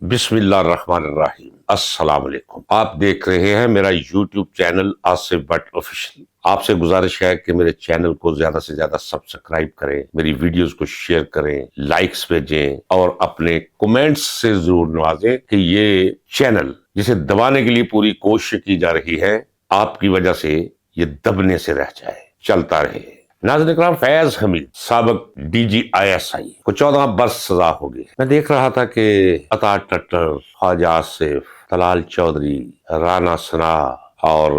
بسم اللہ الرحمن الرحیم۔ السلام علیکم۔ آپ دیکھ رہے ہیں میرا YouTube channel Asif but official. آپ سے گزارش ہے کہ میرے چینل کو زیادہ سے زیادہ سبسکرائب کریں، میری ویڈیوز کو شیئر کریں، لائکس بھیجیں اور اپنے کومنٹس سے ضرور نوازیں کہ یہ چینل جسے دبانے کے لیے پوری کوشش کی جا رہی ہے، آپ کی وجہ سے یہ دبنے سے رہ جائے، چلتا رہے۔ ناظرین اکرام، فیض حمید سابق DGI کو 14 برس سزا ہوگی۔ میں دیکھ رہا تھا کہ عطا ٹٹر، خواجہ آصف، طلال چودھری، رانا ثناء اور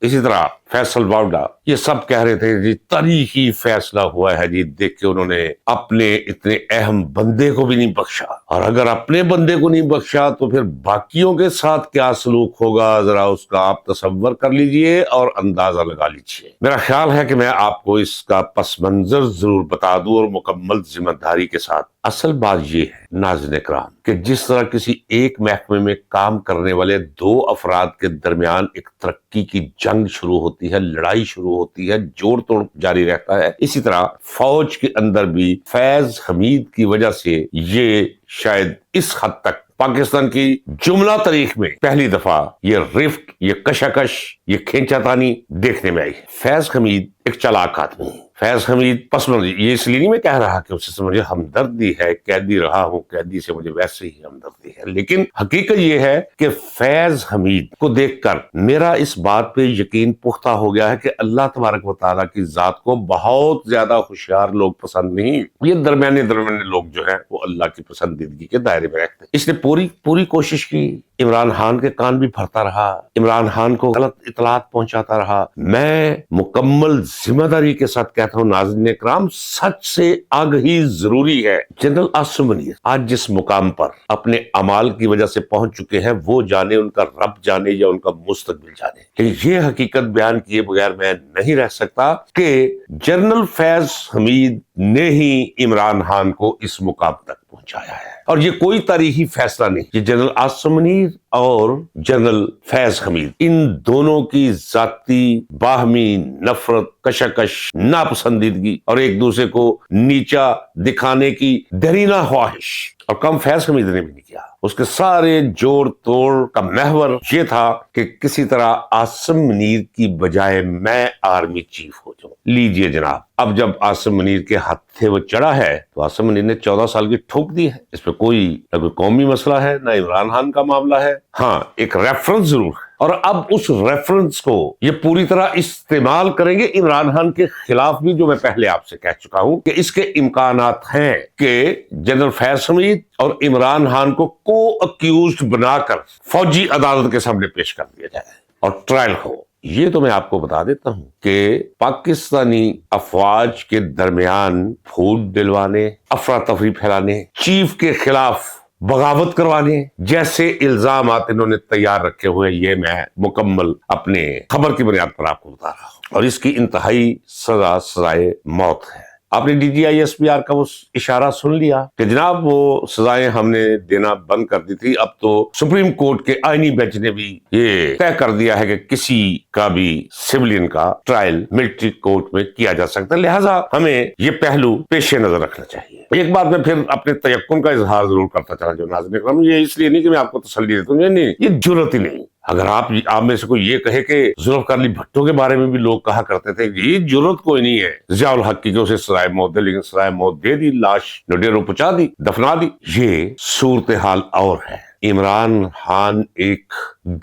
اسی طرح فیصل باوڈا یہ سب کہہ رہے تھے جی تاریخی فیصلہ ہوا ہے جی، دیکھ کے انہوں نے اپنے اتنے اہم بندے کو بھی نہیں بخشا، اور اگر اپنے بندے کو نہیں بخشا تو پھر باقیوں کے ساتھ کیا سلوک ہوگا، ذرا اس کا آپ تصور کر لیجئے اور اندازہ لگا لیجئے۔ میرا خیال ہے کہ میں آپ کو اس کا پس منظر ضرور بتا دوں اور مکمل ذمہ داری کے ساتھ۔ اصل بات یہ ہے ناظرین اکرام کہ جس طرح کسی ایک محکمے میں کام کرنے والے دو افراد کے درمیان ایک ترقی کی جنگ شروع ہوتی ہے، لڑائی شروع ہوتی ہے، جوڑ توڑ جاری رہتا ہے، اسی طرح فوج کے اندر بھی فیض حمید کی وجہ سے یہ شاید اس حد تک پاکستان کی جملہ تاریخ میں پہلی دفعہ یہ رفٹ، یہ کشاکش، یہ کھینچا تانی دیکھنے میں آئی ہے۔ فیض حمید ایک چلاک آدمی ہے۔ فیض حمید یہ اس لیے نہیں میں کہہ رہا کہ اس سے مجھے ہمدردی ہے، قیدی رہا ہوں، قیدی سے مجھے ویسے ہی ہمدردی ہے، لیکن حقیقت یہ ہے کہ فیض حمید کو دیکھ کر میرا اس بات پہ یقین پختہ ہو گیا ہے کہ اللہ تبارک و تعالیٰ کی ذات کو بہت زیادہ ہوشیار لوگ پسند نہیں، یہ درمیانے لوگ جو ہیں وہ اللہ کی پسندیدگی کے دائرے میں رہتے ہیں۔ اس نے پوری کوشش کی، عمران خان کے کان بھی بھرتا رہا، عمران خان کو غلط اطلاعات پہنچاتا رہا۔ میں مکمل ذمہ داری کے ساتھ کہتا ہوں ناظرین اکرام، سچ سے آگہی ضروری ہے۔ جنرل عاصم منیر آج جس مقام پر اپنے اعمال کی وجہ سے پہنچ چکے ہیں، وہ جانے، ان کا رب جانے یا ان کا مستقبل جانے، لیکن یہ حقیقت بیان کیے بغیر میں نہیں رہ سکتا کہ جنرل فیض حمید نے ہی عمران خان کو اس مقام تک پہنچایا ہے، اور یہ کوئی تاریخی فیصلہ نہیں۔ یہ جنرل عاصم منیر اور جنرل فیض حمید ان دونوں کی ذاتی باہمی نفرت، کشاکش، ناپسندیدگی اور ایک دوسرے کو نیچا دکھانے کی دیرینہ خواہش، اور کم فیض حمید نے بھی نہیں کیا۔ اس کے سارے جوڑ توڑ کا محور یہ تھا کہ کسی طرح عاصم منیر کی بجائے میں آرمی چیف ہو جاؤں۔ لیجئے جناب، اب جب عاصم منیر کے ہتھے وہ چڑھا ہے تو عاصم منیر نے 14 سال کی ٹھوک دی ہے۔ اس پہ نہ کوئی قومی مسئلہ ہے، نہ عمران خان کا معاملہ ہے، ہاں ایک ریفرنس ضرور ہے، اور اب اس ریفرنس کو یہ پوری طرح استعمال کریں گے عمران خان کے خلاف بھی، جو میں پہلے آپ سے کہہ چکا ہوں کہ اس کے امکانات ہیں کہ جنرل فیض حمید اور عمران خان کو کو اکیوزڈ بنا کر فوجی عدالت کے سامنے پیش کر دیا جائے اور ٹرائل ہو۔ یہ تو میں آپ کو بتا دیتا ہوں کہ پاکستانی افواج کے درمیان پھوٹ ڈلوانے، افراتفری پھیلانے، چیف کے خلاف بغاوت کروانے جیسے الزامات انہوں نے تیار رکھے ہوئے، یہ میں مکمل اپنے خبر کی بنیاد پر آپ کو بتا رہا ہوں، اور اس کی انتہائی سزا سزائے موت ہے۔ آپ نے DGI کا وہ اشارہ سن لیا کہ جناب وہ سزائیں ہم نے دینا بند کر دی تھی، اب تو سپریم کورٹ کے آئینی بینچ نے بھی یہ طے کر دیا ہے کہ کسی کا بھی سویلین کا ٹرائل ملٹری کورٹ میں کیا جا سکتا ہے، لہٰذا ہمیں یہ پہلو پیش نظر رکھنا چاہیے۔ ایک بات میں پھر اپنے تیقن کا اظہار ضرور کرتا چلا جو ناظرین اکرام، یہ اس لیے نہیں کہ میں آپ کو تسلی دیتا ہوں، نہیں، یہ جرات ہی نہیں۔ اگر آپ میں سے کوئی یہ کہے کہ ذوالفقار علی بھٹو کے بارے میں بھی لوگ کہا کرتے تھے یہ جرات کوئی نہیں ہے ضیاء الحق کی کہ اسے سزائے موت دے، لیکن سزائے موت دے دی، لاش نڈیروں پہنچا دی، دفنا دی۔ یہ صورتحال اور ہے۔ عمران خان ایک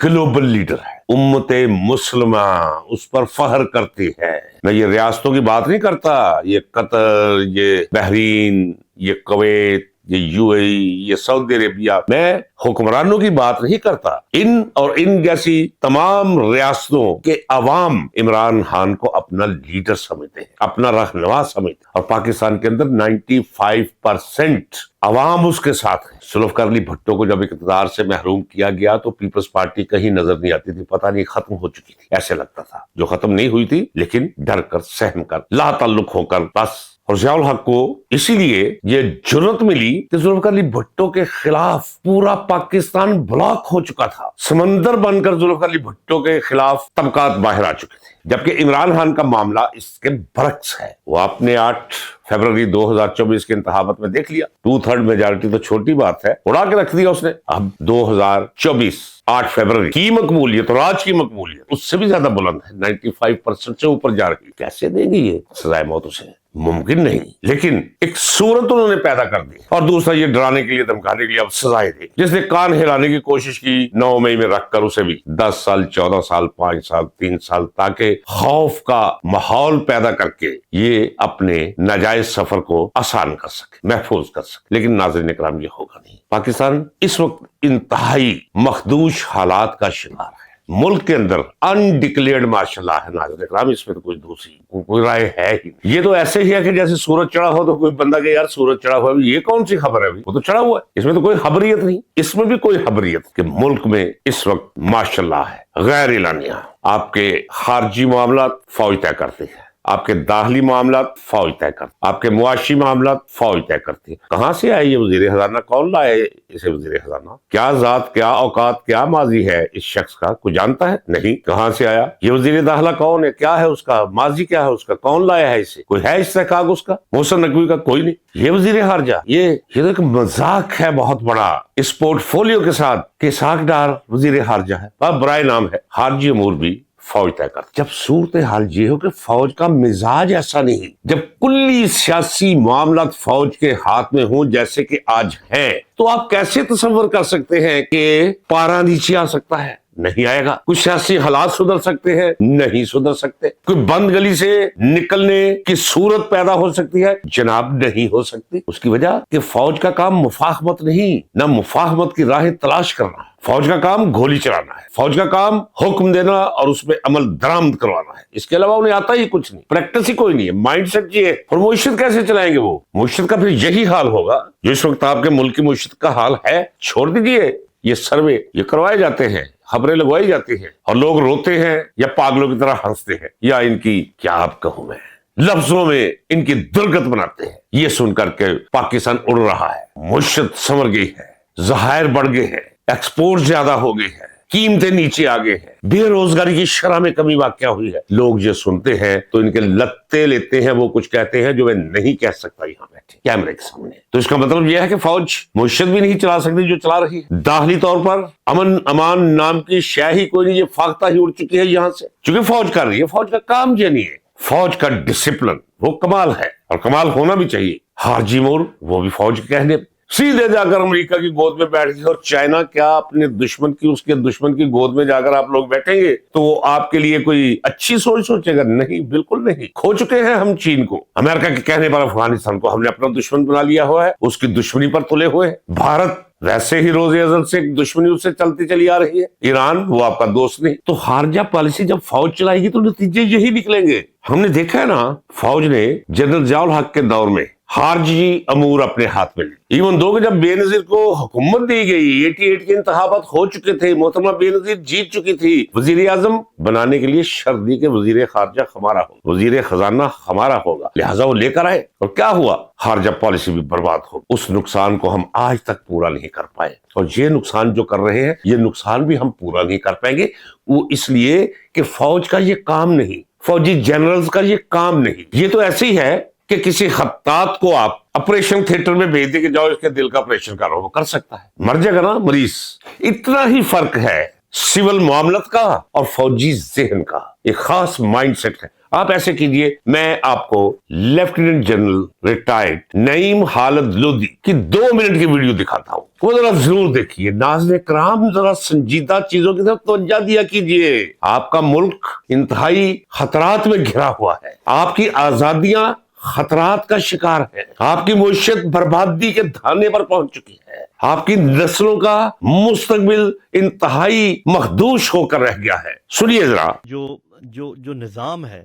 گلوبل لیڈر ہے، امت مسلمہ اس پر فخر کرتی ہے۔ میں یہ ریاستوں کی بات نہیں کرتا، یہ قطر، یہ بحرین، یہ کویت، یہ UAE، یہ سعودی عربیہ، میں حکمرانوں کی بات نہیں کرتا، ان جیسی تمام ریاستوں کے عوام عمران خان کو اپنا لیڈر سمجھتے ہیں، اپنا رہنما سمجھتے ہیں، اور پاکستان کے اندر 95% عوام اس کے ساتھ ہے۔ ذوالفقار علی بھٹو کو جب اقتدار سے محروم کیا گیا تو پیپلز پارٹی کہیں نظر نہیں آتی تھی، پتہ نہیں ختم ہو چکی تھی، ایسے لگتا تھا، جو ختم نہیں ہوئی تھی لیکن ڈر کر، سہم کر، لا تعلق ہو کر بس اور ضیاء الحق کو اسی لیے یہ جرأت ملی کہ ذوالفقار علی بھٹو کے خلاف پورا پاکستان بلاک ہو چکا تھا، سمندر بن کر ذوالفقار علی بھٹو کے خلاف طبقات باہر آ چکے تھے، جبکہ عمران خان کا معاملہ اس کے برعکس ہے۔ وہ آپ نے 8 فروری 2024 کے انتخابات میں دیکھ لیا، 2/3 میجارٹی تو چھوٹی بات ہے، اڑا کے رکھ دیا اس نے۔ اب 2024 8 فروری کی مقبولیت اور آج کی مقبولیت اس سے بھی زیادہ بلند ہے، 95% سے اوپر جا رہی ہے۔ کیسے دیں گے یہ سزائے موت اسے؟ ممکن نہیں، لیکن ایک صورت انہوں نے پیدا کر دی، اور دوسرا یہ ڈرانے کے لیے دھمکانے کے لیے اب سزائیں دی۔ جس نے کان ہلانے کی کوشش کی 9 مئی میں رکھ کر اسے بھی 10 سال 14 سال 5 سال 3 سال، تاکہ خوف کا ماحول پیدا کر کے یہ اپنے ناجائز سفر کو آسان کر سکے، محفوظ کر سکے۔ لیکن ناظرین اکرام یہ ہوگا نہیں۔ پاکستان اس وقت انتہائی مخدوش حالات کا شکار ہے۔ ملک کے اندر انڈکلیئرڈ مارشل لا ہے ناظرین اکرام، اس میں تو کچھ دوسری کوئی رائے ہے ہی نہیں۔ یہ تو ایسے ہی ہے کہ جیسے سورج چڑھا ہو تو کوئی بندہ کہ یار سورج چڑھا ہوا ہے، یہ کون سی خبر ہے؟ وہ تو چڑھا ہوا ہے، اس میں تو کوئی خبریت نہیں۔ اس میں بھی کوئی خبریت کہ ملک میں اس وقت مارشل لا ہے غیر اعلانیہ۔ آپ کے خارجی معاملات فوج طے کرتی ہے، آپ کے داخلی معاملات فوج طے کرتی، آپ کے معاشی معاملات فوج طے کرتی ہے۔ کہاں سے آئے یہ وزیر خزانہ؟ کون لائے اسے وزیر خزانہ؟ کیا ذات، کیا اوقات، کیا ماضی ہے اس شخص کا؟ کوئی جانتا ہے؟ نہیں۔ کہاں سے آیا یہ وزیر داخلہ؟ کون ہے؟ کیا ہے اس کا ماضی؟ کیا ہے اس کا؟ کون لایا ہے اسے؟ کوئی ہے استحقاق اس کا؟ محسن نقوی کا؟ کوئی نہیں۔ یہ وزیر خارجہ، یہ تو ایک مذاق ہے بہت بڑا اس پورٹ فولیو کے ساتھ کہ ساکھ ڈار وزیر خارجہ ہے، برائے نام ہے۔ خارجی امور بھی فوج طے کر۔ جب صورتحال یہ ہو کہ فوج کا مزاج ایسا نہیں، جب کلی سیاسی معاملات فوج کے ہاتھ میں ہوں جیسے کہ آج ہیں، تو آپ کیسے تصور کر سکتے ہیں کہ پارا نیچے آ سکتا ہے؟ نہیں آئے گا۔ کچھ سیاسی حالات سدھر سکتے ہیں؟ نہیں سدھر سکتے۔ کوئی بند گلی سے نکلنے کی صورت پیدا ہو سکتی ہے؟ جناب نہیں ہو سکتی۔ اس کی وجہ کہ فوج کا کام مفاہمت نہیں، نہ مفاہمت کی راہیں تلاش کرنا ہے۔ فوج کا کام گولی چلانا ہے، فوج کا کام حکم دینا اور اس میں عمل درآمد کروانا ہے۔ اس کے علاوہ انہیں آتا ہی کچھ نہیں، پریکٹس ہی کوئی نہیں ہے، مائنڈ سیٹ یہ ہے۔ اور معیشت کیسے چلائیں گے وہ؟ معیشت کا پھر یہی حال ہوگا جو اس وقت آپ کے ملک کی معیشت کا حال ہے۔ چھوڑ دیجئے یہ سروے، یہ کروائے جاتے ہیں، خبریں لگوائی جاتی ہیں، اور لوگ روتے ہیں یا پاگلوں کی طرح ہنستے ہیں، یا ان کی کیا آپ کہوں میں، لفظوں میں ان کی درگت بناتے ہیں۔ یہ سن کر کے پاکستان اڑ رہا ہے، معیشت سنور گئی ہے، ذخائر بڑھ گئے ہیں، ایکسپورٹ زیادہ ہو گئی ہے، قیمتیں نیچے آ گئے ہیں، بے روزگاری کی شرح میں کمی واقع ہوئی ہے۔ لوگ یہ سنتے ہیں تو ان کے لتے لیتے ہیں، وہ کچھ کہتے ہیں جو میں نہیں کہہ سکتا یہاں بیٹھے کیمرے کے سامنے۔ تو اس کا مطلب یہ ہے کہ فوج معیشت بھی نہیں چلا سکتی جو چلا رہی ہے۔ داخلی طور پر امن امان نام کی شے ہی کوئی نہیں، یہ فاختہ ہی اڑ چکی ہے یہاں سے، چونکہ فوج کر رہی ہے۔ فوج کا کام یہ نہیں ہے، فوج کا ڈسپلن وہ کمال ہے، اور کمال ہونا بھی چاہیے۔ خارجی امور وہ بھی فوج کے کہنے سیدھے جا کر امریکہ کی گود میں بیٹھ گئے، اور چائنا کیا اپنے دشمن کی، اس کے دشمن کی گود میں جا کر آپ لوگ بیٹھیں گے تو وہ آپ کے لیے کوئی اچھی سوچ سوچے گا؟ نہیں، بالکل نہیں۔ کھو چکے ہیں ہم چین کو، امریکہ کے کہنے پر افغانستان کو ہم نے اپنا دشمن بنا لیا ہوا ہے، اس کی دشمنی پر تلے ہوئے ہیں۔ بھارت ویسے ہی روز ازل سے دشمنی اس سے چلتی چلی آ رہی ہے۔ ایران وہ آپ کا دوست نہیں۔ تو خارجہ پالیسی جب فوج چلائے گی تو نتیجے یہی نکلیں گے۔ ہم نے دیکھا ہے نا، فوج نے جنرل ضیاء الحق کے دور میں خارجی امور اپنے ہاتھ میں لی، ایون دو کہ جب بے نظیر کو حکومت دی گئی، 88 کے انتخابات ہو چکے تھے، محترمہ بے نظیر جیت چکی تھی، وزیر اعظم بنانے کے لیے شرط دی کہ وزیر خارجہ ہمارا ہوگا، وزیر خزانہ ہمارا ہوگا، لہٰذا وہ لے کر آئے، اور کیا ہوا؟ خارجہ پالیسی بھی برباد ہو۔ اس نقصان کو ہم آج تک پورا نہیں کر پائے، اور یہ نقصان جو کر رہے ہیں، یہ نقصان بھی ہم پورا نہیں کر پائیں گے، وہ اس لیے کہ فوج کا یہ کام نہیں، فوجی جنرلز کا یہ کام نہیں۔ یہ تو ایسے ہی ہے کہ کسی خطاط کو آپ آپریشن تھیٹر میں بھیج دے کہ جاؤ اس کے دل کا آپریشن کرو، وہ کر سکتا ہے، مر جائے گا نا مریض۔ اتنا ہی فرق ہے سول معاملت کا اور فوجی ذہن کا، ایک خاص مائنڈ سیٹ ہے۔ آپ ایسے کیجئے، میں آپ کو لیفٹیننٹ جنرل ریٹائرڈ نعیم خالد لودھی کی 2 منٹ کی ویڈیو دکھاتا ہوں، وہ ذرا ضرور دیکھیے۔ ناظرین کرام ذرا سنجیدہ چیزوں کی طرف توجہ دیا کیجئے۔ آپ کا ملک انتہائی خطرات میں گھرا ہوا ہے، آپ کی آزادیاں خطرات کا شکار ہے، آپ کی معیشت بربادی کے دھانے پر پہنچ چکی ہے، آپ کی نسلوں کا مستقبل انتہائی مخدوش ہو کر رہ گیا ہے۔ سنیے ذرا۔ جو نظام ہے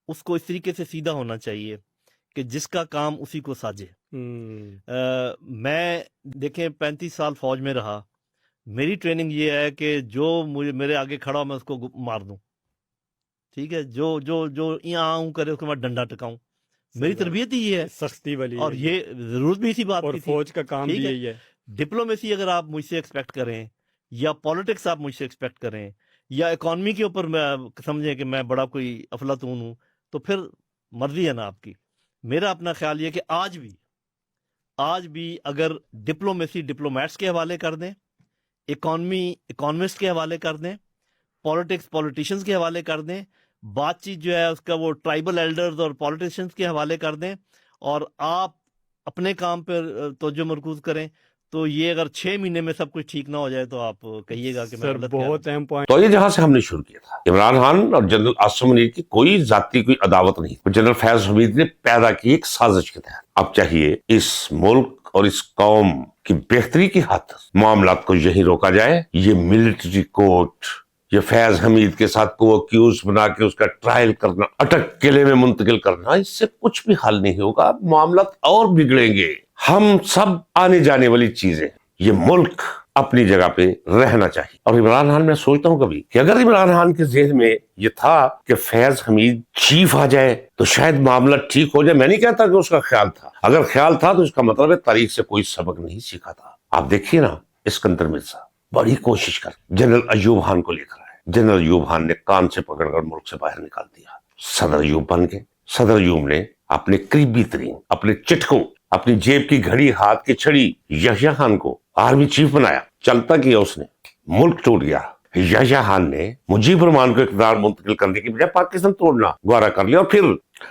اس کو اس طریقے سے سیدھا ہونا چاہیے کہ جس کا کام اسی کو ساجے۔ میں دیکھیں 35 سال فوج میں رہا، میری ٹریننگ یہ ہے کہ جو میرے آگے کھڑا ہو میں اس کو مار دوں، ٹھیک ہے، جو یہاں کرے اس کے بعد ڈنڈا ٹکاؤں۔ میری تربیت ہی یہ ہے سختی والی اور یہ ضرورت بھی اسی بات اور کی تھی. فوج کا کام بھی ٹھیک ہے. یہی ہے. ڈپلومیسی اگر آپ مجھ سے ایکسپیکٹ کریں یا پالیٹکس آپ مجھ سے ایکسپیکٹ کریں یا اکانومی کے اوپر میں سمجھیں کہ میں بڑا کوئی افلاطون ہوں تو پھر مرضی ہے نا آپ کی. میرا اپنا خیال یہ کہ آج بھی اگر ڈپلومیسی ڈپلومیٹس کے حوالے کر دیں، اکانومی اکانومسٹ کے حوالے کر دیں، پالیٹکس پولیٹیشینز کے حوالے کر دیں، بات چیت جو ہے اس کا وہ ٹرائبل ایلڈرز اور پولیٹیشینز کے حوالے کر دیں، اور آپ اپنے کام پر توجہ مرکوز کریں، تو یہ اگر 6 مہینے میں سب کچھ ٹھیک نہ ہو جائے تو آپ کہیے گا کہ میں سر غلط کہہ رہا ہوں. بہت اہم پوائنٹ. تو یہ جہاں سے ہم نے شروع کیا تھا، عمران خان اور جنرل عاصم منیر کی کوئی ذاتی کوئی عداوت نہیں، جنرل فیض حمید نے پیدا کی ایک سازش کے تحت. اب چاہیے اس ملک اور اس قوم کی بہتری کی خاطر معاملات کو یہی روکا جائے. یہ ملٹری کورٹ، یہ فیض حمید کے ساتھ کو اکیوز بنا کے اس کا ٹرائل کرنا، اٹک قلعے میں منتقل کرنا، اس سے کچھ بھی حل نہیں ہوگا. معاملات اور بگڑیں گے. ہم سب آنے جانے والی چیزیں، یہ ملک اپنی جگہ پہ رہنا چاہیے. اور عمران خان، میں سوچتا ہوں کبھی کہ اگر عمران خان کے ذہن میں یہ تھا کہ فیض حمید چیف آ جائے تو شاید معاملہ ٹھیک ہو جائے. میں نہیں کہتا کہ اس کا خیال تھا، اگر خیال تھا تو اس کا مطلب ہے تاریخ سے کوئی سبق نہیں سیکھا تھا. آپ دیکھیے نا، اسکندر مرزا بڑی کوشش کر جنرل ایوب خان کو لے کر آئے. جنرل ایوب خان نے کان سے پکڑ کر ملک سے باہر نکال دیا. صدر ایوب بن گئے. صدر ایوب نے اپنے قریبی ترین، اپنے چٹکوں، اپنی جیب کی گھڑی، ہاتھ کی چھڑی یحییٰ خان کو آرمی چیف بنایا. چلتا کیا اس نے، ملک ٹوٹ گیا. یحییٰ خان نے مجیب الرحمان کو اقتدار منتقل کرنے کی بجائے پاکستان توڑنا گوارا کر لیا، اور پھر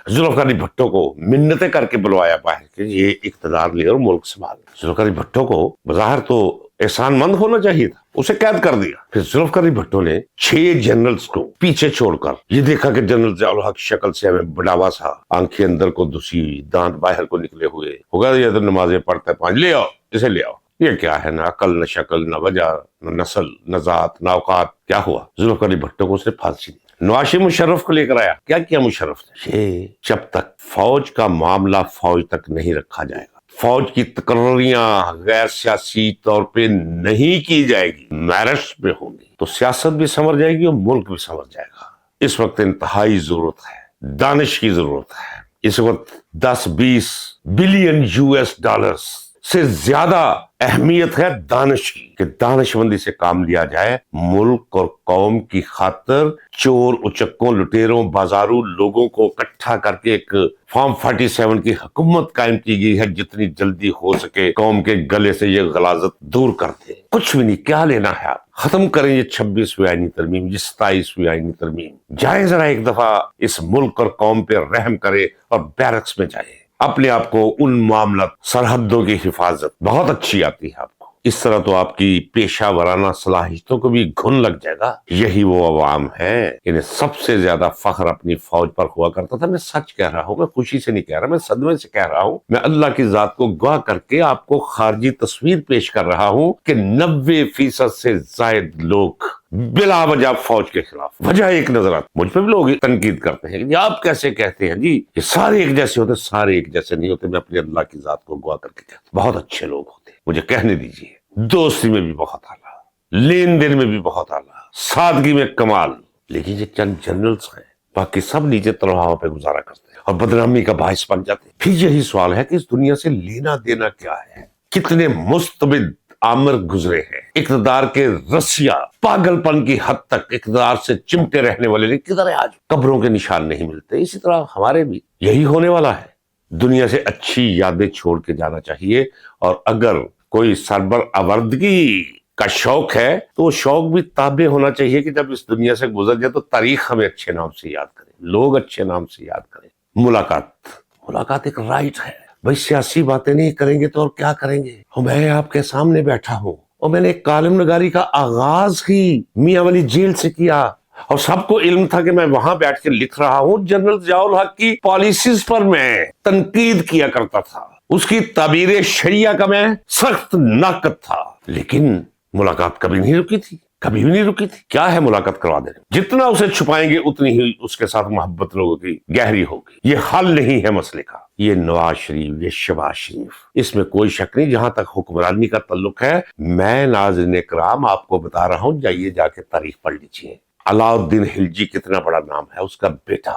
ذوالفقار علی بھٹو کو منتیں کر کے بلوایا باہر کہ یہ اقتدار لے اور ملک سنبھال. ذوالفقار علی بھٹو کو بظاہر تو احسان مند ہونا چاہیے تھا، اسے قید کر دیا. پھر ذوالفقار علی بھٹو نے 6 جنرلز کو پیچھے چھوڑ کر یہ دیکھا کہ جنرل ضیاء الحق کی شکل سے ہمیں بڑھاوا سا، آنکھیں اندر کو دسی ہوئی، دانت باہر کو نکلے ہوئے ہوگا، یہ تو نمازیں پڑھتا ہے 5، لے آؤ اسے، لے آؤ. یہ کیا ہے؟ نہ عقل، نہ شکل، نہ وجہ، نہ نسل، نہ ذات، نہ اوقات. کیا ہوا؟ ذوالفقار علی بھٹو کو اس نے پھانسی دی. نواز شریف مشرف کو لے کر آیا. کیا کیا مشرف نے؟ یہ جب تک فوج کا معاملہ فوج تک نہیں رکھا جائے گا، فوج کی تقرریاں غیر سیاسی طور پہ نہیں کی جائے گی، میرٹس پہ ہوں گی، تو سیاست بھی سنور جائے گی اور ملک بھی سنور جائے گا. اس وقت انتہائی ضرورت ہے، دانش کی ضرورت ہے. اس وقت 10-20 بلین US ڈالرز سے زیادہ اہمیت ہے دانش کی، کہ دانش مندی سے کام لیا جائے. ملک اور قوم کی خاطر چور، اچکوں، لٹیروں، بازاروں لوگوں کو اکٹھا کر کے ایک فارم 47 کی حکومت قائم کی گئی ہے. جتنی جلدی ہو سکے قوم کے گلے سے یہ غلاظت دور کر دے. کچھ بھی نہیں، کیا لینا ہے آپ؟ ختم کریں یہ 26ویں آئینی ترمیم، یہ 27ویں آئینی ترمیم. جائیں ذرا ایک دفعہ اس ملک اور قوم پہ رحم کرے اور بیرکس میں جائے. اپنے آپ کو ان معاملات، سرحدوں کی حفاظت بہت اچھی آتی ہے آپ کو. اس طرح تو آپ کی پیشہ ورانہ صلاحیتوں کو بھی گھن لگ جائے گا. یہی وہ عوام ہے، انہیں سب سے زیادہ فخر اپنی فوج پر ہوا کرتا تھا. میں سچ کہہ رہا ہوں، میں خوشی سے نہیں کہہ رہا، میں صدمے سے کہہ رہا ہوں. میں اللہ کی ذات کو گواہ کر کے آپ کو خارجی تصویر پیش کر رہا ہوں کہ 90% سے زائد لوگ بلا وجہ فوج کے خلاف. وجہ ایک نظر آتی، مجھ پہ بھی لوگ تنقید کرتے ہیں کہ آپ کیسے کہتے ہیں جی یہ سارے ایک جیسے ہوتے. سارے ایک جیسے نہیں ہوتے. میں اپنی اللہ کی ذات کو گواہ کر کے کہتا ہوں، بہت اچھے لوگ ہوتے ہیں، مجھے کہنے دیجیے. دوستی میں بھی بہت اعلیٰ، لین دین میں بھی بہت اعلیٰ، سادگی میں کمال. لیکن یہ چند جنرلز ہیں، باقی سب نیچے تلواؤں پہ گزارا کرتے ہیں اور بدنامی کا باعث بن جاتے ہیں. پھر یہی سوال ہے کہ اس دنیا سے لینا دینا کیا ہے؟ کتنے مستبد عامر گزرے ہیں، اقتدار کے رسیا، پاگل پن کی حد تک اقتدار سے چمٹے رہنے والے نے کدھر ہے آج؟ قبروں کے نشان نہیں ملتے. اسی طرح ہمارے بھی یہی ہونے والا ہے. دنیا سے اچھی یادیں چھوڑ کے جانا چاہیے. اور اگر کوئی سربر آوردگی کا شوق ہے تو وہ شوق بھی تابع ہونا چاہیے کہ جب اس دنیا سے گزر جائے تو تاریخ ہمیں اچھے نام سے یاد کرے، لوگ اچھے نام سے یاد کریں. ملاقات ایک رائٹ ہے بھائی. سیاسی باتیں نہیں کریں گے تو اور کیا کریں گے؟ میں آپ کے سامنے بیٹھا ہوں اور میں نے ایک کالم نگاری کا آغاز ہی میاں والی جیل سے کیا، اور سب کو علم تھا کہ میں وہاں بیٹھ کے لکھ رہا ہوں. جنرل ضیاء الحق کی پالیسیز پر میں تنقید کیا کرتا تھا، اس کی تعبیر شریعہ کا میں سخت ناقد تھا. لیکن ملاقات کبھی نہیں رکی تھی، کبھی بھی نہیں رکی تھی. کیا ہے ملاقات کروا دینے؟ جتنا اسے چھپائیں گے اتنی ہی اس کے ساتھ محبت لوگوں کی گہری ہوگی. یہ حل نہیں ہے مسئلے کا. یہ نواز شریف، یہ شہباز شریف، اس میں کوئی شک نہیں. جہاں تک حکمرانی کا تعلق ہے، میں ناظرین کرام آپ کو بتا رہا ہوں، جائیے جا کے تاریخ پڑھ لیجیے. علاؤ الدین خلجی کتنا بڑا نام ہے، اس کا بیٹا